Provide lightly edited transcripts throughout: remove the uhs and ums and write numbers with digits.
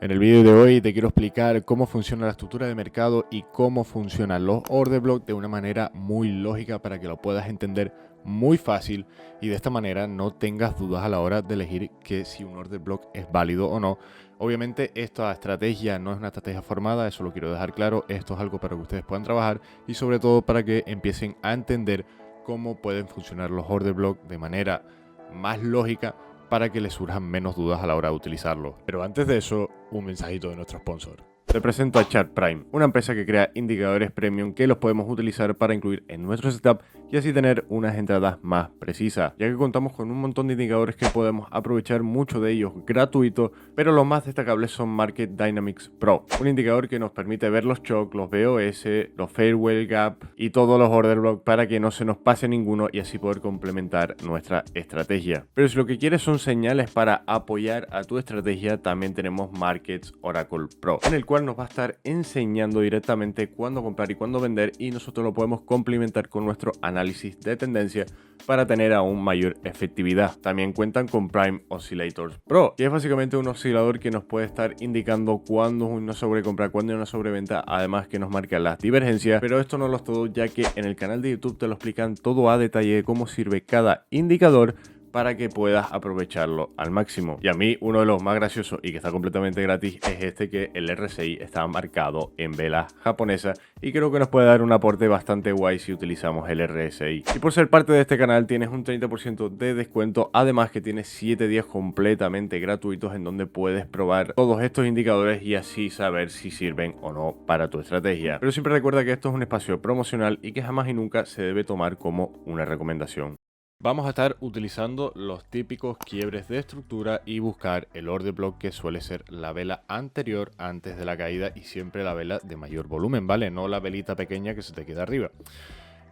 En el vídeo de hoy te quiero explicar cómo funciona la estructura de mercado y cómo funcionan los order block de una manera muy lógica para que lo puedas entender muy fácil y de esta manera no tengas dudas a la hora de elegir que si un order block es válido o no. Obviamente esta estrategia no es una estrategia formada, eso lo quiero dejar claro, esto es algo para que ustedes puedan trabajar y sobre todo para que empiecen a entender cómo pueden funcionar los order block de manera más lógica para que les surjan menos dudas a la hora de utilizarlo. Pero antes de eso, un mensajito de nuestro sponsor. Te presento a Chart Prime, una empresa que crea indicadores premium que los podemos utilizar para incluir en nuestro setup y así tener unas entradas más precisas, ya que contamos con un montón de indicadores que podemos aprovechar, muchos de ellos gratuitos, pero los más destacables son Market Dynamics Pro, un indicador que nos permite ver los chocks, los BOS, los Fairwell Gap y todos los order block para que no se nos pase ninguno y así poder complementar nuestra estrategia. Pero si lo que quieres son señales para apoyar a tu estrategia, también tenemos Markets Oracle Pro, en el cual nos va a estar enseñando directamente cuándo comprar y cuándo vender y nosotros lo podemos complementar con nuestro análisis de tendencia para tener aún mayor efectividad. También cuentan con Prime Oscillators Pro, que es básicamente un oscilador que nos puede estar indicando cuándo es una sobrecompra, cuándo es una sobreventa, además que nos marca las divergencias. Pero esto no lo es todo, ya que en el canal de YouTube te lo explican todo a detalle de cómo sirve cada indicador para que puedas aprovecharlo al máximo. Y a mí uno de los más graciosos y que está completamente gratis es este, que el RSI está marcado en vela japonesa y creo que nos puede dar un aporte bastante guay si utilizamos el RSI. Y por ser parte de este canal tienes un 30% de descuento, además que tienes 7 días completamente gratuitos en donde puedes probar todos estos indicadores y así saber si sirven o no para tu estrategia. Pero siempre recuerda que esto es un espacio promocional y que jamás y nunca se debe tomar como una recomendación. Vamos a estar utilizando los típicos quiebres de estructura y buscar el order block, que suele ser la vela anterior antes de la caída y siempre la vela de mayor volumen, ¿vale? No la velita pequeña que se te queda arriba.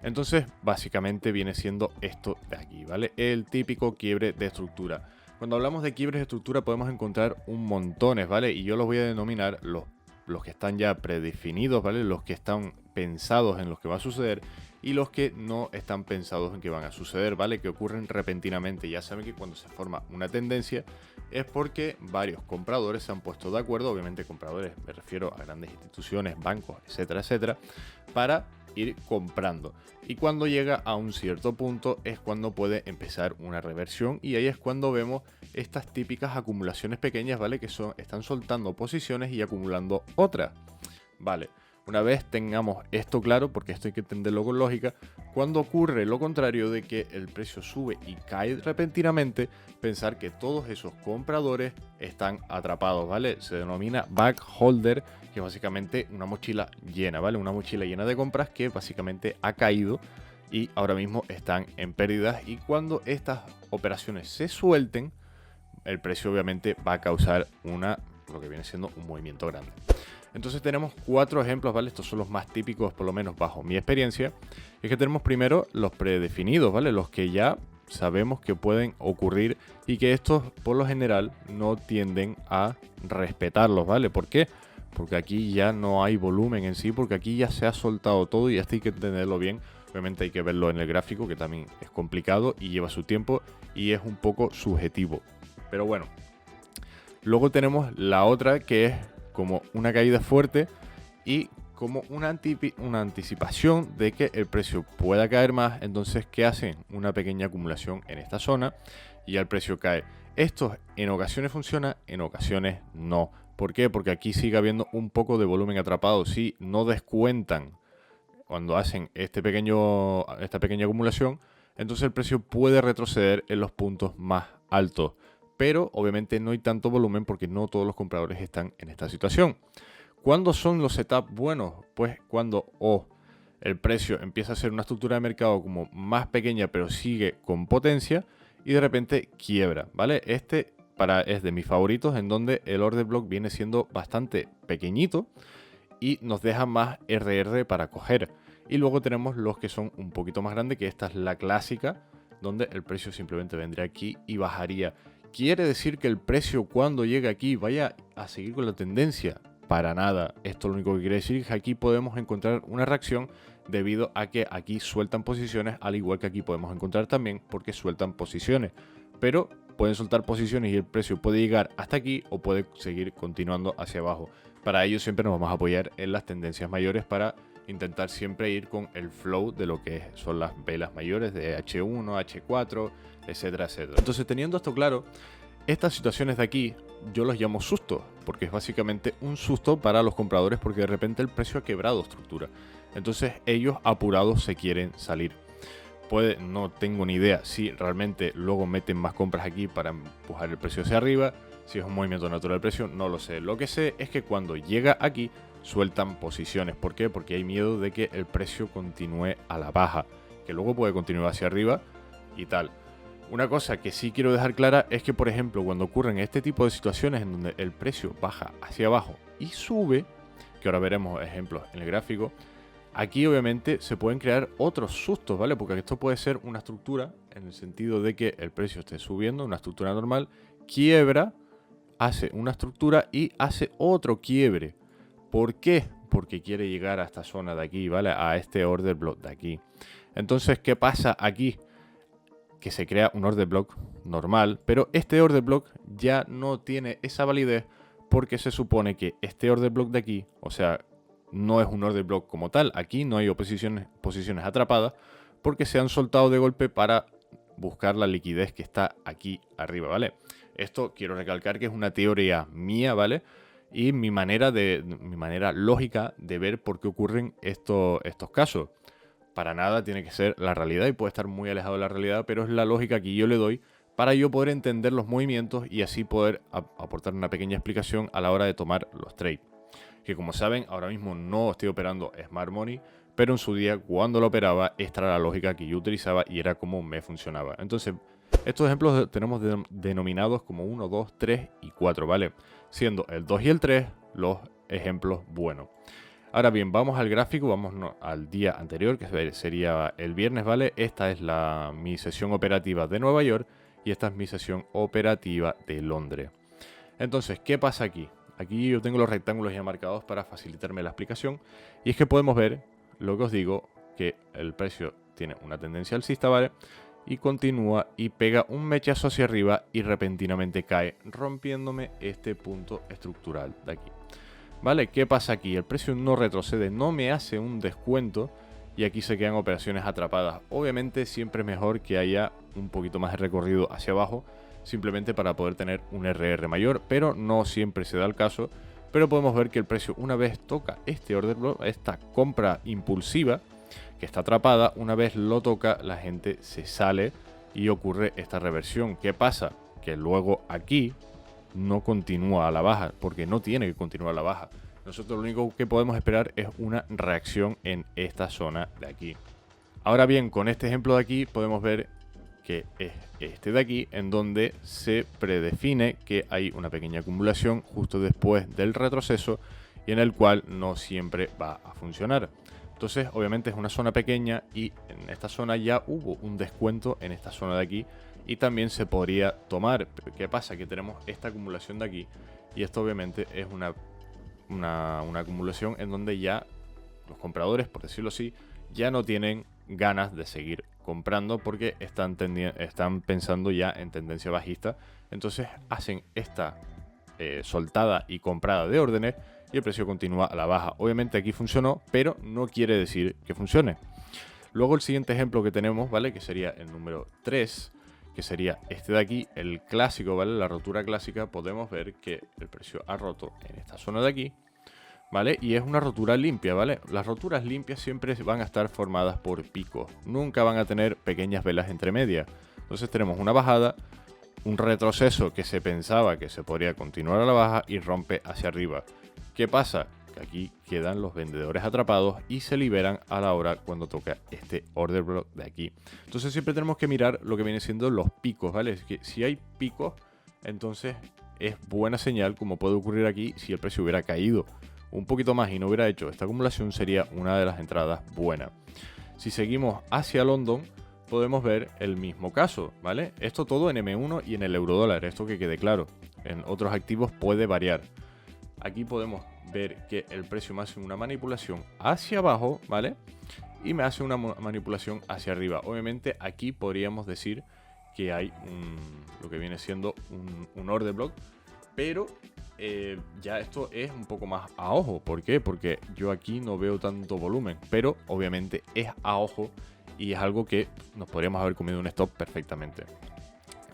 Entonces, básicamente viene siendo esto de aquí, ¿vale? El típico quiebre de estructura. Cuando hablamos de quiebres de estructura podemos encontrar un montones, ¿vale? Y yo los voy a denominar los que están ya predefinidos, ¿vale? Los que están pensados en los que va a suceder y los que no están pensados en que van a suceder, ¿vale? Que ocurren repentinamente. Ya saben que cuando se forma una tendencia es porque varios compradores se han puesto de acuerdo, obviamente compradores, me refiero a grandes instituciones, bancos, etcétera, etcétera, para ir comprando. Y cuando llega a un cierto punto es cuando puede empezar una reversión y ahí es cuando vemos estas típicas acumulaciones pequeñas, ¿vale? Que están soltando posiciones y acumulando otras, ¿vale? Una vez tengamos esto claro, porque esto hay que entenderlo con lógica, cuando ocurre lo contrario de que el precio sube y cae repentinamente, pensar que todos esos compradores están atrapados, ¿vale? Se denomina backholder, que es básicamente una mochila llena, ¿vale? Una mochila llena de compras que básicamente ha caído y ahora mismo están en pérdidas, y cuando estas operaciones se suelten, el precio obviamente va a causar lo que viene siendo un movimiento grande. Entonces tenemos 4 ejemplos, ¿vale? Estos son los más típicos, por lo menos bajo mi experiencia. Es que tenemos primero los predefinidos, ¿vale? Los que ya sabemos que pueden ocurrir y que estos por lo general no tienden a respetarlos, ¿vale? ¿Por qué? Porque aquí ya no hay volumen en sí, porque aquí ya se ha soltado todo y esto hay que entenderlo bien. Obviamente hay que verlo en el gráfico, que también es complicado y lleva su tiempo y es un poco subjetivo. Pero bueno, luego tenemos la otra, que es como una caída fuerte y como una anticipación de que el precio pueda caer más. Entonces, ¿qué hacen? Una pequeña acumulación en esta zona y el precio cae. Esto en ocasiones funciona, en ocasiones no. ¿Por qué? Porque aquí sigue habiendo un poco de volumen atrapado. Si no descuentan cuando hacen esta pequeña acumulación, entonces el precio puede retroceder en los puntos más altos. Pero obviamente no hay tanto volumen porque no todos los compradores están en esta situación. ¿Cuándo son los setups buenos? Pues cuando el precio empieza a ser una estructura de mercado como más pequeña pero sigue con potencia y de repente quiebra, ¿vale? Este es de mis favoritos, en donde el order block viene siendo bastante pequeñito y nos deja más RR para coger. Y luego tenemos los que son un poquito más grandes, que esta es la clásica, donde el precio simplemente vendría aquí y bajaría. ¿Quiere decir que el precio cuando llegue aquí vaya a seguir con la tendencia? Para nada. Esto lo único que quiere decir es que aquí podemos encontrar una reacción debido a que aquí sueltan posiciones, al igual que aquí podemos encontrar también porque sueltan posiciones. Pero pueden soltar posiciones y el precio puede llegar hasta aquí o puede seguir continuando hacia abajo. Para ello siempre nos vamos a apoyar en las tendencias mayores para intentar siempre ir con el flow de lo que son las velas mayores de H1, H4, etcétera, etcétera. Entonces, teniendo esto claro, estas situaciones de aquí yo los llamo sustos, porque es básicamente un susto para los compradores porque de repente el precio ha quebrado estructura. Entonces ellos apurados se quieren salir. No tengo ni idea si realmente luego meten más compras aquí para empujar el precio hacia arriba, si es un movimiento natural del precio, no lo sé. Lo que sé es que cuando llega aquí sueltan posiciones. ¿Por qué? Porque hay miedo de que el precio continúe a la baja, que luego puede continuar hacia arriba y tal. Una cosa que sí quiero dejar clara es que, por ejemplo, cuando ocurren este tipo de situaciones en donde el precio baja hacia abajo y sube, que ahora veremos ejemplos en el gráfico, aquí obviamente se pueden crear otros sustos, ¿vale? Porque esto puede ser una estructura en el sentido de que el precio esté subiendo, una estructura normal, quiebra, hace una estructura y hace otro quiebre. ¿Por qué? Porque quiere llegar a esta zona de aquí, ¿vale? A este order block de aquí. Entonces, ¿qué pasa aquí? Que se crea un order block normal, pero este order block ya no tiene esa validez porque se supone que este order block de aquí, o sea, no es un order block como tal, aquí no hay posiciones atrapadas porque se han soltado de golpe para buscar la liquidez que está aquí arriba, ¿vale? Esto quiero recalcar que es una teoría mía, ¿vale? Y mi manera lógica de ver por qué ocurren estos casos. Para nada tiene que ser la realidad y puede estar muy alejado de la realidad, pero es la lógica que yo le doy para yo poder entender los movimientos y así poder aportar una pequeña explicación a la hora de tomar los trades. Que como saben, ahora mismo no estoy operando Smart Money, pero en su día cuando lo operaba, esta era la lógica que yo utilizaba y era como me funcionaba. Entonces, estos ejemplos tenemos denominados como 1, 2, 3 y 4, ¿vale? Siendo el 2 y el 3 los ejemplos buenos. Ahora bien, vamos al gráfico, vamos al día anterior, que sería el viernes, ¿vale? Esta es mi sesión operativa de Nueva York y esta es mi sesión operativa de Londres. Entonces, ¿qué pasa aquí? Aquí yo tengo los rectángulos ya marcados para facilitarme la explicación. Y es que podemos ver, lo que os digo, que el precio tiene una tendencia alcista, ¿vale? Y continúa y pega un mechazo hacia arriba y repentinamente cae, rompiéndome este punto estructural de aquí. ¿Vale? ¿Qué pasa aquí? El precio no retrocede, no me hace un descuento y aquí se quedan operaciones atrapadas. Obviamente siempre es mejor que haya un poquito más de recorrido hacia abajo, simplemente para poder tener un RR mayor, pero no siempre se da el caso. Pero podemos ver que el precio, una vez toca este order block, esta compra impulsiva que está atrapada, una vez lo toca, la gente se sale y ocurre esta reversión. ¿Qué pasa? Que luego aquí no continúa a la baja, porque no tiene que continuar a la baja. Nosotros lo único que podemos esperar es una reacción en esta zona de aquí. Ahora bien, con este ejemplo de aquí podemos ver que es este de aquí, en donde se predefine que hay una pequeña acumulación justo después del retroceso y en el cual no siempre va a funcionar. Entonces, obviamente es una zona pequeña y en esta zona ya hubo un descuento en esta zona de aquí y también se podría tomar. ¿Qué pasa? Que tenemos esta acumulación de aquí y esto obviamente es una acumulación en donde ya los compradores, por decirlo así, ya no tienen ganas de seguir comprando porque están pensando ya en tendencia bajista. Entonces hacen esta soltada y comprada de órdenes y el precio continúa a la baja. Obviamente aquí funcionó, pero no quiere decir que funcione. Luego el siguiente ejemplo que tenemos, ¿vale? Que sería el número 3, que sería este de aquí, el clásico, ¿vale? La rotura clásica. Podemos ver que el precio ha roto en esta zona de aquí, ¿vale? Y es una rotura limpia, ¿vale? Las roturas limpias siempre van a estar formadas por picos. Nunca van a tener pequeñas velas entre medias. Entonces tenemos una bajada, un retroceso que se pensaba que se podría continuar a la baja y rompe hacia arriba. ¿Qué pasa? Que aquí quedan los vendedores atrapados y se liberan a la hora cuando toca este order block de aquí. Entonces siempre tenemos que mirar lo que viene siendo los picos, ¿vale? Es que si hay picos, entonces es buena señal, como puede ocurrir aquí si el precio hubiera caído un poquito más y no hubiera hecho esta acumulación, sería una de las entradas buenas. Si seguimos hacia London, podemos ver el mismo caso, ¿vale? Esto todo en M1 y en el eurodólar, esto que quede claro. En otros activos puede variar. Aquí podemos ver que el precio me hace una manipulación hacia abajo, ¿vale? Y me hace una manipulación hacia arriba. Obviamente aquí podríamos decir que hay lo que viene siendo un order block, pero ya esto es un poco más a ojo. ¿Por qué? Porque yo aquí no veo tanto volumen, pero obviamente es a ojo y es algo que nos podríamos haber comido un stop perfectamente.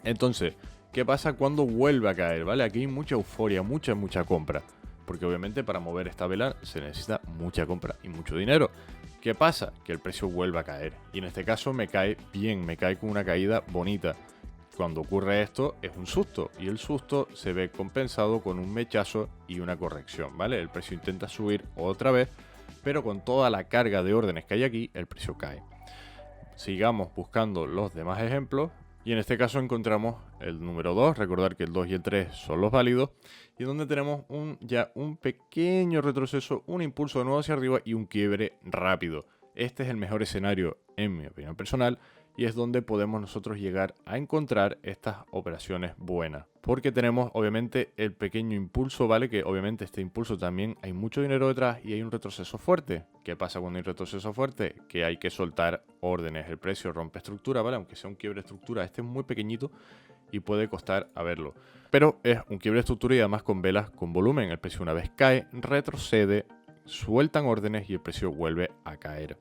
Entonces, ¿qué pasa cuando vuelve a caer? ¿Vale? Aquí hay mucha euforia, mucha compra, porque obviamente para mover esta vela se necesita mucha compra y mucho dinero. ¿Qué pasa? Que el precio vuelve a caer, y en este caso me cae bien, me cae con una caída bonita. Cuando ocurre esto es un susto, y el susto se ve compensado con un mechazo y una corrección, ¿vale? El precio intenta subir otra vez, pero con toda la carga de órdenes que hay aquí, el precio cae. Sigamos buscando los demás ejemplos, y en este caso encontramos el número 2, recordar que el 2 y el 3 son los válidos, y donde tenemos ya un pequeño retroceso, un impulso de nuevo hacia arriba y un quiebre rápido. Este es el mejor escenario, en mi opinión personal, y es donde podemos nosotros llegar a encontrar estas operaciones buenas. Porque tenemos obviamente el pequeño impulso, ¿vale? Que obviamente este impulso también hay mucho dinero detrás y hay un retroceso fuerte. ¿Qué pasa cuando hay un retroceso fuerte? Que hay que soltar órdenes. El precio rompe estructura, ¿vale? Aunque sea un quiebre de estructura, este es muy pequeñito y puede costar a verlo. Pero es un quiebre de estructura y además con velas con volumen. El precio una vez cae, retrocede, sueltan órdenes y el precio vuelve a caer.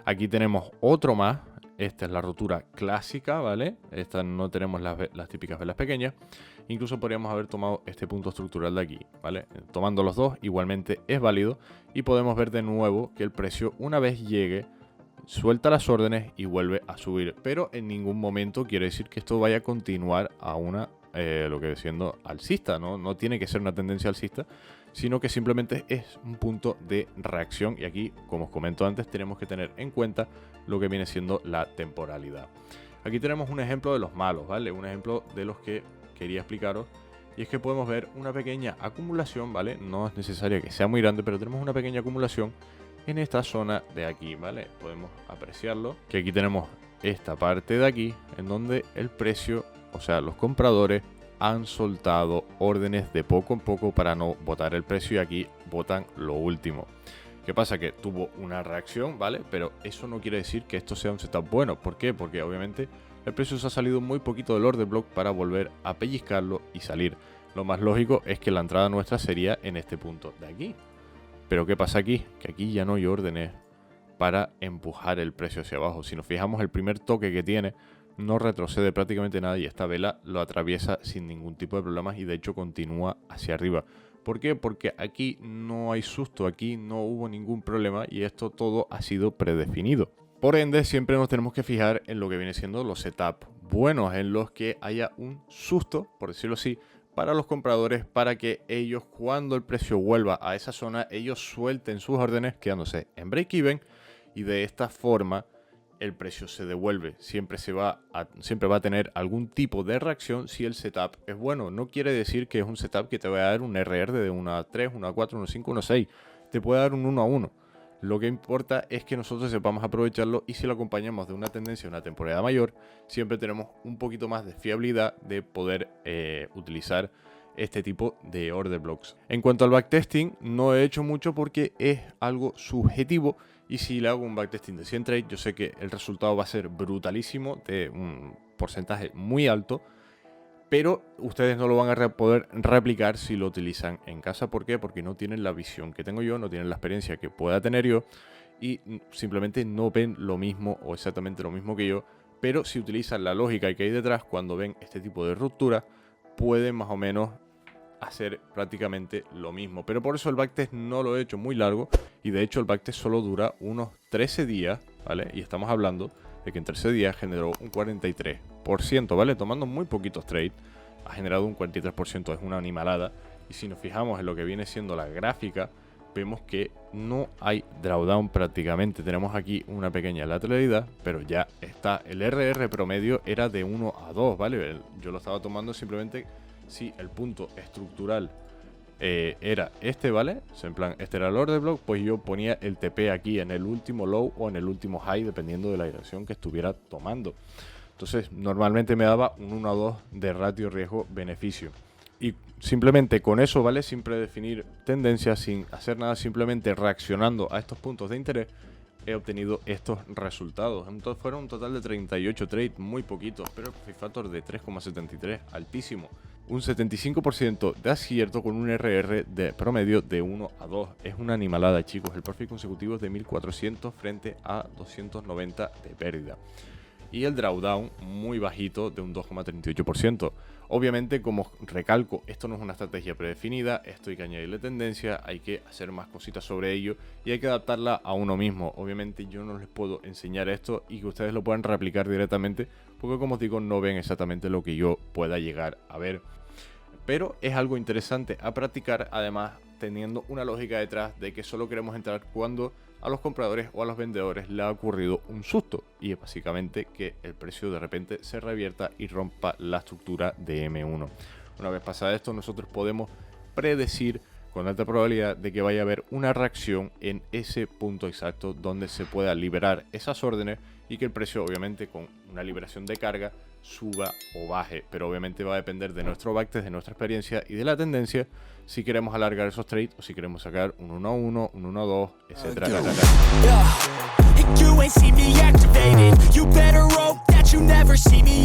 Aquí tenemos otro más. Esta es la rotura clásica, ¿vale? Esta no tenemos las típicas velas pequeñas. Incluso podríamos haber tomado este punto estructural de aquí, ¿vale? Tomando los dos igualmente es válido y podemos ver de nuevo que el precio una vez llegue suelta las órdenes y vuelve a subir. Pero en ningún momento quiere decir que esto vaya a continuar a una lo que siendo alcista, ¿no? No tiene que ser una tendencia alcista, sino que simplemente es un punto de reacción. Y aquí, como os comento antes, tenemos que tener en cuenta lo que viene siendo la temporalidad. Aquí tenemos un ejemplo de los malos, ¿vale? Un ejemplo de los que quería explicaros. Y es que podemos ver una pequeña acumulación, ¿vale? No es necesario que sea muy grande, pero tenemos una pequeña acumulación en esta zona de aquí, ¿vale? Podemos apreciarlo, que aquí tenemos esta parte de aquí, en donde el precio, o sea, los compradores han soltado órdenes de poco en poco para no botar el precio, y aquí botan lo último. ¿Qué pasa? Que tuvo una reacción, ¿vale? Pero eso no quiere decir que esto sea un setup bueno. ¿Por qué? Porque obviamente el precio se ha salido muy poquito del order block para volver a pellizcarlo y salir. Lo más lógico es que la entrada nuestra sería en este punto de aquí. Pero ¿qué pasa aquí? Que aquí ya no hay órdenes para empujar el precio hacia abajo. Si nos fijamos, el primer toque que tiene no retrocede prácticamente nada y esta vela lo atraviesa sin ningún tipo de problemas y de hecho continúa hacia arriba. ¿Por qué? Porque aquí no hay susto, aquí no hubo ningún problema y esto todo ha sido predefinido. Por ende, siempre nos tenemos que fijar en lo que viene siendo los setups buenos, en los que haya un susto, por decirlo así, para los compradores, para que ellos, cuando el precio vuelva a esa zona, ellos suelten sus órdenes quedándose en break-even, y de esta forma el precio se devuelve. Siempre va a tener algún tipo de reacción si el setup es bueno. No quiere decir que es un setup que te va a dar un RR de 1 a 3, 1 a 4, 1 a 5, 1 a 6. Te puede dar un 1 a 1. Lo que importa es que nosotros sepamos aprovecharlo, y si lo acompañamos de una tendencia, una temporada mayor, siempre tenemos un poquito más de fiabilidad de poder utilizar este tipo de order blocks. En cuanto al backtesting, no he hecho mucho porque es algo subjetivo, y si le hago un backtesting de 100 trades, yo sé que el resultado va a ser brutalísimo, de un porcentaje muy alto, pero ustedes no lo van a poder replicar si lo utilizan en casa. ¿Por qué? Porque no tienen la visión que tengo yo, no tienen la experiencia que pueda tener yo, y simplemente no ven lo mismo o exactamente lo mismo que yo. Pero si utilizan la lógica que hay detrás, cuando ven este tipo de ruptura, pueden más o menos hacer prácticamente lo mismo. Pero por eso el backtest no lo he hecho muy largo, y de hecho el backtest solo dura unos 13 días, ¿vale? Y estamos hablando de que en 13 días generó un 43%, ¿vale? Tomando muy poquitos trades, ha generado un 43%, es una animalada. Y si nos fijamos en lo que viene siendo la gráfica, vemos que no hay drawdown prácticamente. Tenemos aquí una pequeña lateralidad, pero ya está. El RR promedio era de 1 a 2, ¿vale? Yo lo estaba tomando simplemente si el punto estructural era este, ¿vale? O sea, en plan, este era el order block, pues yo ponía el TP aquí en el último low o en el último high, dependiendo de la dirección que estuviera tomando. Entonces, normalmente me daba un 1 a 2 de ratio riesgo-beneficio. Y simplemente con eso, ¿vale? Sin predefinir tendencias, sin hacer nada, simplemente reaccionando a estos puntos de interés, he obtenido estos resultados. Entonces fueron un total de 38 trades, muy poquitos, pero el Profit Factor de 3,73, altísimo. Un 75% de acierto con un RR de promedio de 1 a 2. Es una animalada, chicos. El profit consecutivo es de 1400 frente a 290 de pérdida. Y el drawdown muy bajito de un 2,38%. Obviamente, como recalco, esto no es una estrategia predefinida, esto hay que añadirle tendencia, hay que hacer más cositas sobre ello y hay que adaptarla a uno mismo. Obviamente yo no les puedo enseñar esto y que ustedes lo puedan replicar directamente, porque como os digo, no ven exactamente lo que yo pueda llegar a ver. Pero es algo interesante a practicar, además teniendo una lógica detrás de que solo queremos entrar cuando a los compradores o a los vendedores le ha ocurrido un susto, y es básicamente que el precio de repente se revierta y rompa la estructura de M1. Una vez pasado esto, nosotros podemos predecir con alta probabilidad de que vaya a haber una reacción en ese punto exacto donde se pueda liberar esas órdenes y que el precio, obviamente con una liberación de carga, suba o baje, pero obviamente va a depender de nuestro backtest, de nuestra experiencia y de la tendencia, si queremos alargar esos trades o si queremos sacar un 1 a 1, un 1 a 2, etcétera. You ain't see me activated. You better hope that you never see me